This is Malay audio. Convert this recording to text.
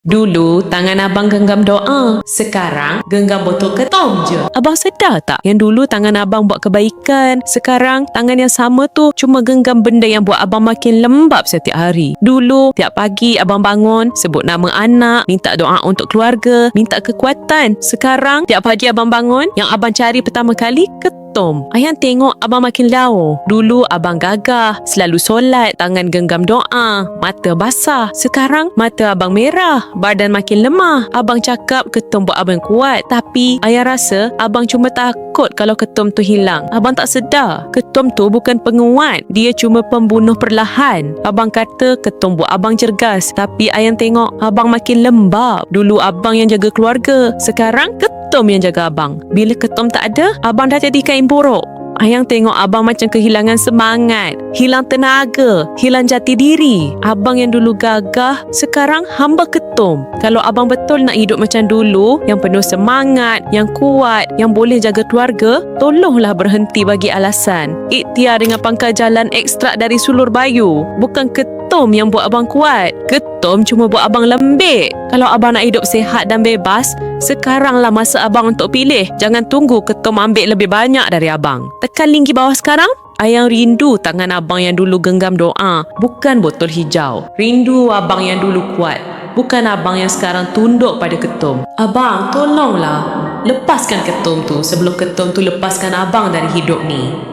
Dulu tangan abang genggam doa, sekarang genggam botol ketum je. Abang sedar tak yang dulu tangan abang buat kebaikan, sekarang tangan yang sama tu cuma genggam benda yang buat abang makin lembab setiap hari. Dulu tiap pagi abang bangun, sebut nama anak, minta doa untuk keluarga, minta kekuatan. Sekarang tiap pagi abang bangun, yang abang cari pertama kali ketum. Ayang tengok abang makin lawa. Dulu abang gagah, selalu solat, tangan genggam doa, mata basah. Sekarang mata abang merah, badan makin lemah. Abang cakap ketum buat abang kuat, tapi ayah rasa abang cuma takut kalau ketum tu hilang. Abang tak sedar, ketum tu bukan penguat, dia cuma pembunuh perlahan. Abang kata ketum buat abang cergas, tapi ayang tengok abang makin lembab. Dulu abang yang jaga keluarga, sekarang ketum yang jaga abang. Bila ketum tak ada, abang dah jadi kain buruk. Ayang tengok abang macam kehilangan semangat, hilang tenaga, hilang jati diri. Abang yang dulu gagah, sekarang hamba ketum. Kalau abang betul nak hidup macam dulu, yang penuh semangat, yang kuat, yang boleh jaga keluarga, tolonglah berhenti bagi alasan. Ikhtiar dengan pangkal jalan ekstrak dari sulur bayu. Bukan ketum yang buat abang kuat. Ketum cuma buat abang lembik. Kalau abang nak hidup sihat dan bebas, sekaranglah masa abang untuk pilih. Jangan tunggu ketum ambil lebih banyak dari abang. Tekan link di bawah sekarang. Ayang rindu tangan abang yang dulu genggam doa, bukan botol hijau. Rindu abang yang dulu kuat, bukan abang yang sekarang tunduk pada ketum. Abang, tolonglah lepaskan ketum tu sebelum ketum tu lepaskan abang dari hidup ni.